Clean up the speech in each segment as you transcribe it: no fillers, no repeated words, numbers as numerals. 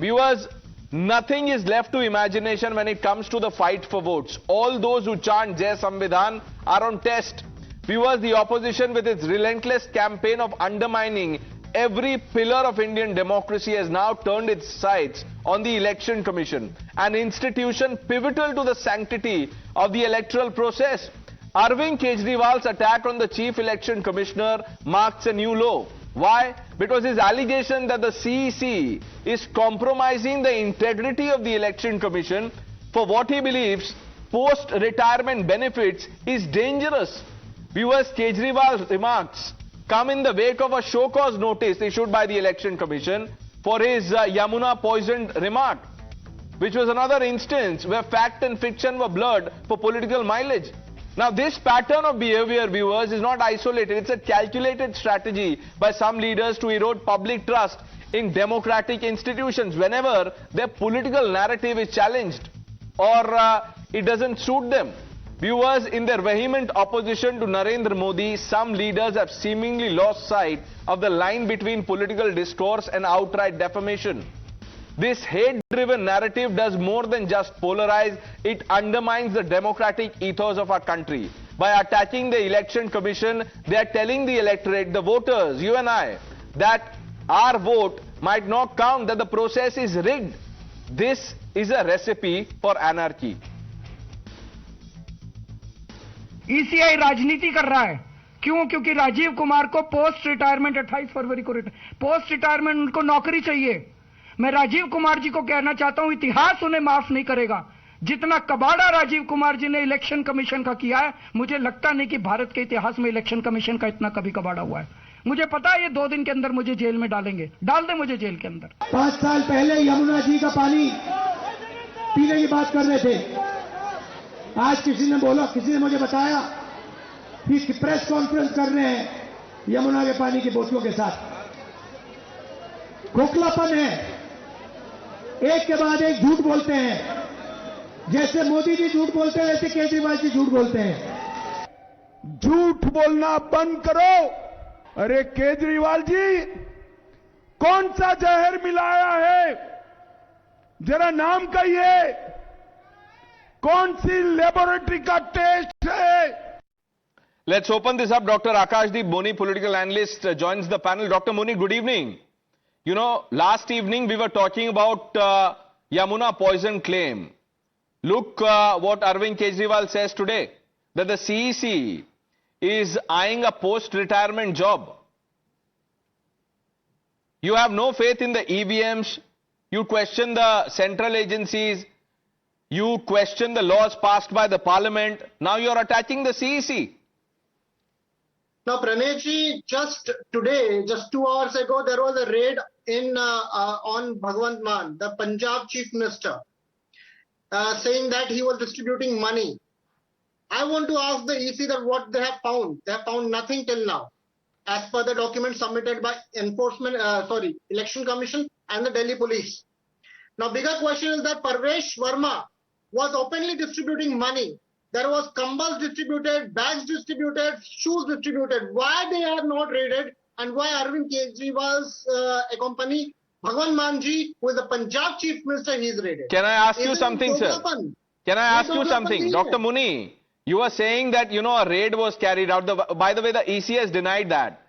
Viewers, nothing is left to imagination when it comes to the fight for votes. All those who chant Jai Samvidhan are on test. Viewers, the opposition with its relentless campaign of undermining every pillar of Indian democracy has now turned its sights on the Election Commission, an institution pivotal to the sanctity of the electoral process. Arvind Kejriwal's attack on the Chief Election Commissioner marks a new low. Why? Because his allegation that the CEC is compromising the integrity of the Election Commission for what he believes post-retirement benefits is dangerous. Viewers, Kejriwal's remarks come in the wake of a show cause notice issued by the Election Commission for his Yamuna poisoned remark, which was another instance where fact and fiction were blurred for political mileage. Now, this pattern of behavior, viewers, is not isolated. It's a calculated strategy by some leaders to erode public trust in democratic institutions whenever their political narrative is challenged or it doesn't suit them. Viewers, in their vehement opposition to Narendra Modi, some leaders have seemingly lost sight of the line between political discourse and outright defamation. This hate-driven narrative does more than just polarize, it undermines the democratic ethos of our country. By attacking the Election Commission, they are telling the electorate, the voters, you and I, that our vote might not count, that the process is rigged. This is a recipe for anarchy. ECI राजनीति कर रहा है। क्यों? क्योंकि राजीव कुमार को post retirement 28 फरवरी को post retirement उनको नौकरी चाहिए। मैं राजीव कुमार जी को कहना चाहता हूं, इतिहास उन्हें माफ नहीं करेगा। जितना कबाड़ा राजीव कुमार जी ने इलेक्शन कमीशन का किया है, मुझे लगता नहीं कि भारत के इतिहास में इलेक्शन कमीशन का इतना कभी कबाड़ा हुआ है। मुझे पता है ये 2 दिन के अंदर मुझे जेल में डालेंगे। डाल दे मुझे जेल के अंदर। 5 साल पहले यमुना जी का पानी पीने की बात कर रहे थे। आज किसी ने बोला, किसी ने मुझे बताया कि प्रेस कॉन्फ्रेंस कर रहे हैं यमुना के पानी की बोतलों के साथ। खोखलापन है, एक के बाद एक झूठ बोलते हैं। जैसे मोदी जी झूठ बोलते हैं, वैसे केजरीवाल जी झूठ बोलते हैं। झूठ बोलना बंद करो। अरे केजरीवाल जी, कौन सा जहर मिलाया है? जरा नाम कहिए। कौन सी लेबोरेटरी का टेस्ट है? Let's open this up. Dr. Akashdeep Moni, political analyst, joins the panel. Dr. Moni, good evening. You know, last evening we were talking about Yamuna poison claim. Look what Arvind Kejriwal says today, that the CEC is eyeing a post-retirement job. You have no faith in the EVMs. You question the central agencies. You question the laws passed by the parliament. Now you are attacking the CEC. Now, Pranay, just today, just 2 hours ago, there was a raid in on Bhagwant Mann, the Punjab Chief Minister, saying that he was distributing money. I want to ask the EC that what they have found. They have found nothing till now, as per the document submitted by Election Commission and the Delhi Police. Now, bigger question is that Parvesh Verma was openly distributing money. There was kambals distributed, bags distributed, shoes distributed. Why they are not raided, and why Arvind Kejriwal's company, Bhagwant Manji, who is the Punjab Chief Minister, he is raided? Can I ask you something, sir? Can I ask you something? Dr. Muni, you were saying that, you know, a raid was carried out. By the way, the EC has denied that.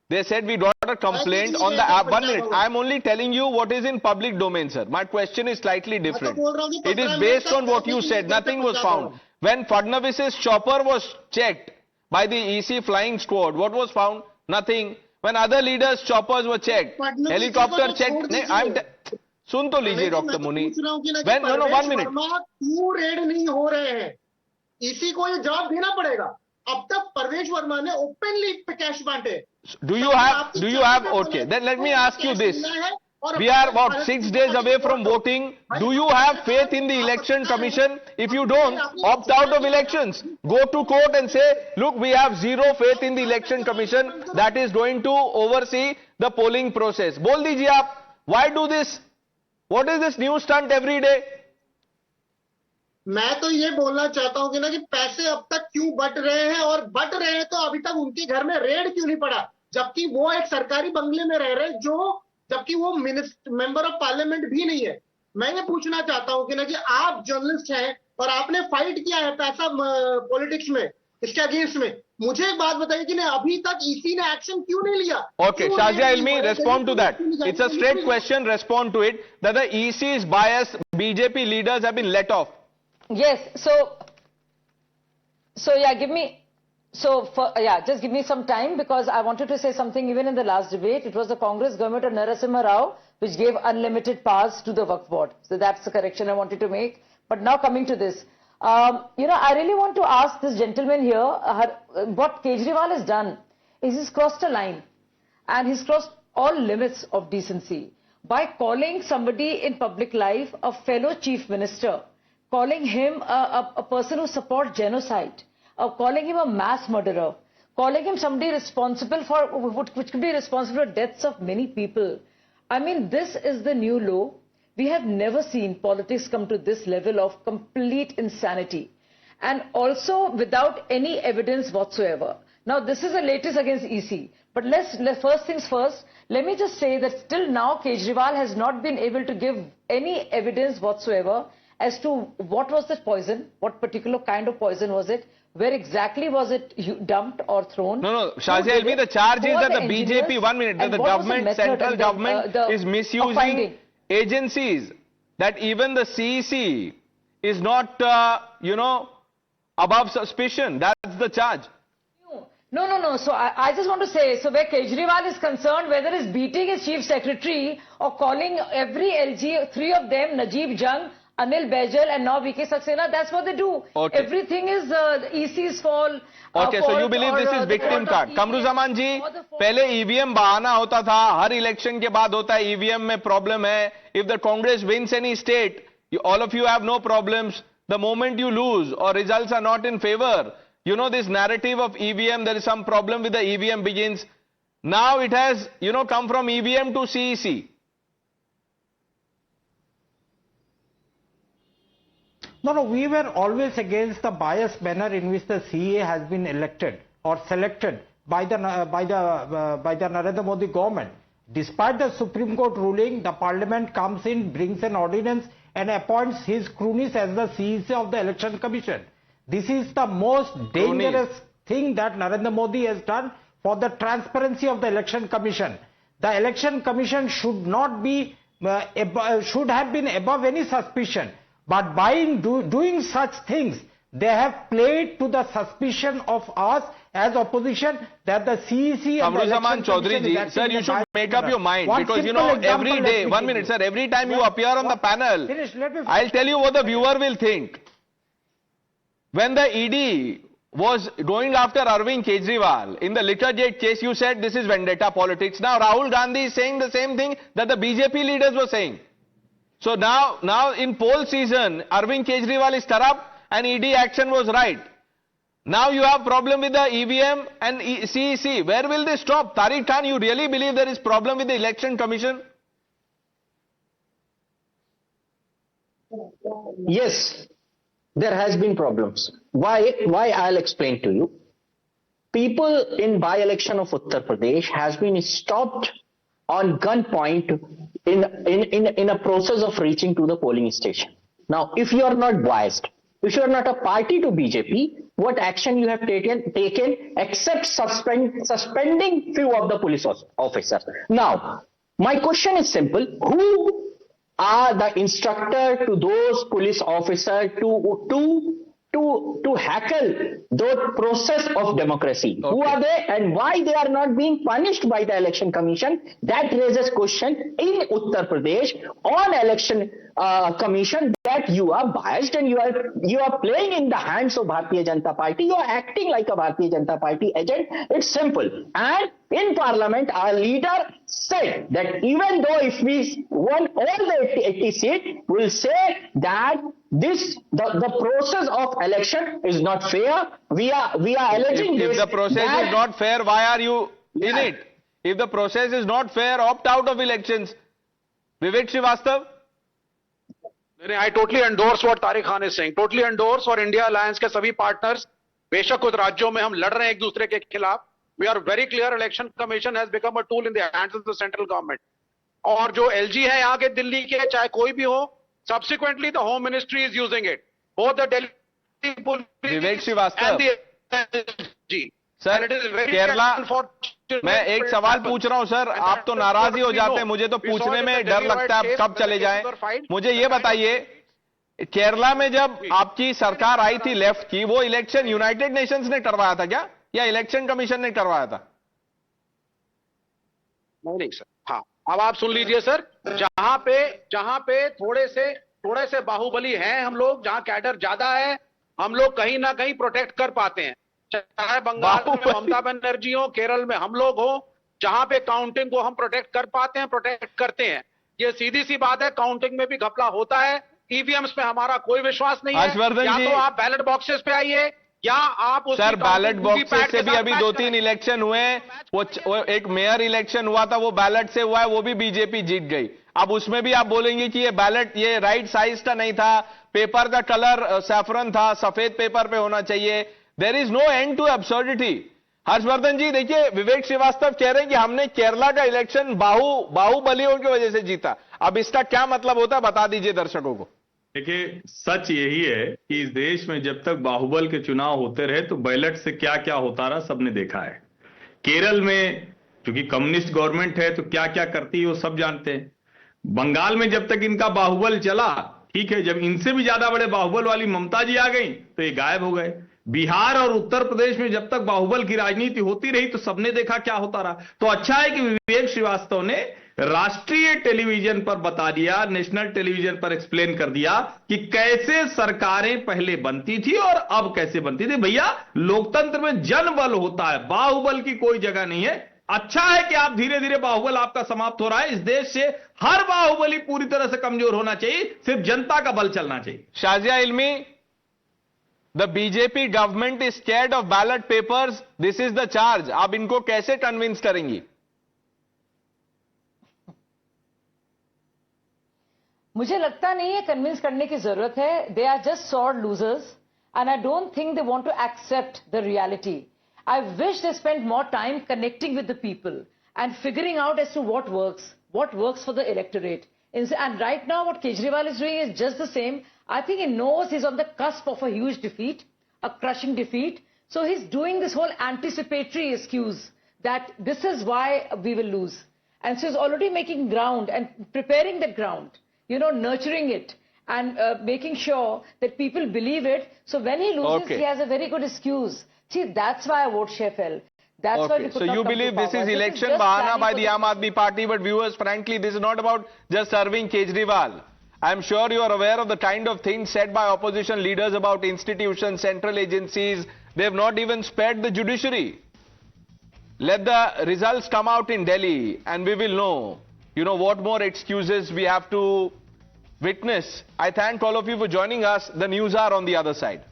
They said we got a complaint on the app. 1 minute. I'm only telling you what is in public domain, sir. My question is slightly different. It is based on what you said. Nothing was found. When Fadnavis's chopper was checked by the EC flying squad, what was found? Nothing. When other leaders' choppers were checked, helicopter checked. सुन तो लीजिए doctor Muni. When, no, 1 minute. क्यों red नहीं हो रहे हैं? इसी को ये जवाब देना पड़ेगा. अब तक परवेश वर्मा ने ओपनली कैश बांटे. Do you have, okay, then let me ask you this. We are about 6 days away from voting. Do you have faith in the Election Commission? If you don't, opt out of elections. Go to court and say, look, we have zero faith in the Election Commission that is going to oversee the polling process. Bol dijiye aap, why do this? What is this new stunt every day? मैं तो ये बोलना चाहता हूँ कि ना कि पैसे अब तक क्यों बट रहे हैं, और बट रहे हैं तो अभी तक उनके घर में रेड क्यों नहीं पड़ा, जबकि वो एक सरकारी बंगले में रह रहे जो जबकि वो मेंबर ऑफ पार्लियामेंट भी नहीं है। मैं ये पूछना चाहता हूं कि ना जी, आप जर्नलिस्ट हैं और आपने फाइट किया है पैसा पॉलिटिक्स में, इसके अगेंस्ट में, मुझे एक बात बताइए कि ना अभी तक ईसी ने एक्शन क्यों नहीं लिया? Okay, Shazia Ilmi, respond to that. It's a straight question, respond to it. That the EC is biased, BJP leaders have been let off. Yes, so yeah, just give me some time, because I wanted to say something even in the last debate. It was the Congress government of Narasimha Rao which gave unlimited powers to the Waqf board. So that's the correction I wanted to make. But now coming to this, I really want to ask this gentleman here, what Kejriwal has done is he's crossed a line, and he's crossed all limits of decency by calling somebody in public life a fellow chief minister, calling him a person who supports genocide, calling him a mass murderer, calling him somebody responsible for, which could be responsible for deaths of many people. I mean, this is the new low. We have never seen politics come to this level of complete insanity, and also without any evidence whatsoever. Now, this is the latest against EC. But first things first, let me just say that still now Kejriwal has not been able to give any evidence whatsoever as to what was the poison, what particular kind of poison was it, where exactly was it dumped or thrown. No, Shazia Ilmi, the charge is that the BJP, 1 minute, that the government, central government is misusing agencies, that even the CEC is not, above suspicion. That's the charge. No. So I just want to say, so where Kejriwal is concerned, whether it's beating his chief secretary or calling every LG, three of them, Najib Jung, Anil Baijal and now VK Saxena, that's what they do. Okay. Everything is the EC's fault. Okay, so you believe this is victim card. Kamruzaman ji, पहले EVM बहाना होता था, हर election के बाद होता है EVM में problem है. If the Congress wins any state, all of you have no problems. The moment you lose or results are not in favor, this narrative of EVM, there is some problem with the EVM begins. Now it has, come from EVM to CEC. No, we were always against the biased manner in which the CA has been elected or selected by the Narendra Modi government. Despite the Supreme Court ruling, the Parliament comes in, brings an ordinance and appoints his cronies as the CEC of the Election Commission. This is the most dangerous thing that Narendra Modi has done for the transparency of the Election Commission. The Election Commission should not be, should have been above any suspicion. But by doing such things, they have played to the suspicion of us as opposition that the CEC and the Election Commission is acting. Sir, you should make up your mind, because every day, 1 minute sir, every time you appear on the panel, I'll tell you what the viewer will think. When the ED was going after Arvind Kejriwal in the Liquorgate case, you said this is vendetta politics. Now Rahul Gandhi is saying the same thing that the BJP leaders were saying. So now in poll season, Arvind Kejriwal is corrupt and ED action was right. Now you have problem with the EVM and CEC. Where will they stop? Tariq Khan, you really believe there is problem with the Election Commission? Yes, there has been problems. Why? I'll explain to you. People in by-election of Uttar Pradesh has been stopped on gunpoint in a process of reaching to the polling station. Now, if you are not biased, if you are not a party to BJP, what action you have taken except suspending few of the police officers? Now, my question is simple: who are the instructor to those police officers to heckle the process of democracy? Okay. Who are they and why they are not being punished by the Election Commission? That raises question in Uttar Pradesh on Election Commission, that you are biased and you are playing in the hands of Bharatiya Janata Party. You are acting like a Bharatiya Janata Party agent. It's simple. And in Parliament, our leader said that even though if we won all the 80 seats, we'll say that the process of election is not fair. We are alleging if the process is not fair, why are you in it? If the process is not fair, opt out of elections. Vivek Srivastava? I totally endorse what Tariq Khan is saying. Totally endorse, और India alliance के सभी partners, बेशक कुछ राज्यों में हम लड़ रहे हैं एक दूसरे के खिलाफ. We are very clear. Election Commission has become a tool in the hands of the central government. और जो एलजी है यहाँ के दिल्ली के, चाहे कोई भी हो, subsequently the home ministry is using it, both the Delhi police Vivek Shrivastava ji sir, Kerala, मैं एक सवाल पूछ रहा हूं सर, आप तो नाराज ही हो जाते हैं, मुझे तो पूछने में डर लगता है कब चले जाए। मुझे ये बताइए, केरला में जब आपकी सरकार आई थी लेफ्ट की, वो इलेक्शन यूनाइटेड नेशंस ने करवाया था क्या, या इलेक्शन कमीशन ने करवाया था? नहीं सर, हाँ, अब आप सुन लीजिए सर, जहां पे थोड़े से बाहुबली हैं हम लोग, जहां कैडर ज्यादा है, हम लोग कहीं ना कहीं प्रोटेक्ट कर पाते हैं, चाहे बंगाल में ममता बनर्जी हो, केरल में हम लोग हो, जहां पे काउंटिंग को हम प्रोटेक्ट कर पाते हैं, प्रोटेक्ट करते हैं। ये सीधी सी बात है, काउंटिंग में भी घपला होता है, ईवीएम्स पे हमारा कोई विश्वास नहीं है। या तो आप बैलेट बॉक्सेस पे आइए, या आप सर बैलेट बॉक्सेस से भी अभी 2-3 इलेक्शन हुए, वो एक मेयर इलेक्शन हुआ था, वो बैलेट से हुआ है, वो भी बीजेपी जीत गई। अब उसमें भी आप बोलेंगे कि ये बैलेट ये राइट साइज का नहीं था, पेपर का कलर सैफरन था, सफेद पेपर पे होना चाहिए। There is no end to absurdity. Harshvardhan ji देखिए, विवेक श्रीवास्तव कह रहे हैं कि हमने केरला का इलेक्शन बाहुबलियों की वजह से जीता। अब इसका क्या मतलब होता है, बता दीजिए दर्शकों को। देखिए, सच यही है कि इस देश में जब तक बाहुबल के चुनाव होते रहे तो बैलेट से क्या क्या होता रहा सबने देखा है। केरल में क्योंकि कम्युनिस्ट गवर्नमेंट है तो क्या क्या करती है वो सब जानते हैं। बंगाल में जब तक इनका बाहुबल चला, ठीक है, जब इनसे भी ज्यादा बड़े बाहुबल वाली ममता जी आ गई तो ये गायब हो गए। बिहार और उत्तर प्रदेश में जब तक बाहुबल की राजनीति होती रही तो सबने देखा क्या होता रहा। तो अच्छा है कि विवेक श्रीवास्तव ने राष्ट्रीय टेलीविजन पर बता दिया, नेशनल टेलीविजन पर एक्सप्लेन कर दिया कि कैसे सरकारें पहले बनती थी और अब कैसे बनती थी। भैया, लोकतंत्र में जनबल होता है, बाहुबल की कोई जगह नहीं है। अच्छा है कि आप धीरे धीरे बाहुबल आपका समाप्त हो रहा है। इस देश से हर बाहुबली पूरी तरह से कमजोर होना चाहिए, सिर्फ जनता का बल चलना चाहिए। Shazia Ilmi, the BJP government is scared of ballot papers, this is the charge. आप इनको कैसे कन्विंस करेंगी? मुझे लगता नहीं है कन्विंस करने की जरूरत है। They are just sore losers and I don't think they want to accept the reality. I wish they spent more time connecting with the people and figuring out as to what works for the electorate. And right now what Kejriwal is doing is just the same. I think he knows he's on the cusp of a huge defeat, a crushing defeat. So he's doing this whole anticipatory excuse that this is why we will lose. And so he's already making ground and preparing that ground, you know, nurturing it and making sure that people believe it. So when he loses, he has a very good excuse. See, that's why our vote share fell. That's why we could so not you come believe to this power. is election just bahana by planning the Aam Aadmi Party, but viewers, frankly, this is not about just serving Kejriwal. I'm sure you are aware of the kind of things said by opposition leaders about institutions, central agencies. They have not even spared the judiciary. Let the results come out in Delhi and we will know, you know, what more excuses we have to witness. I thank all of you for joining us. The news are on the other side.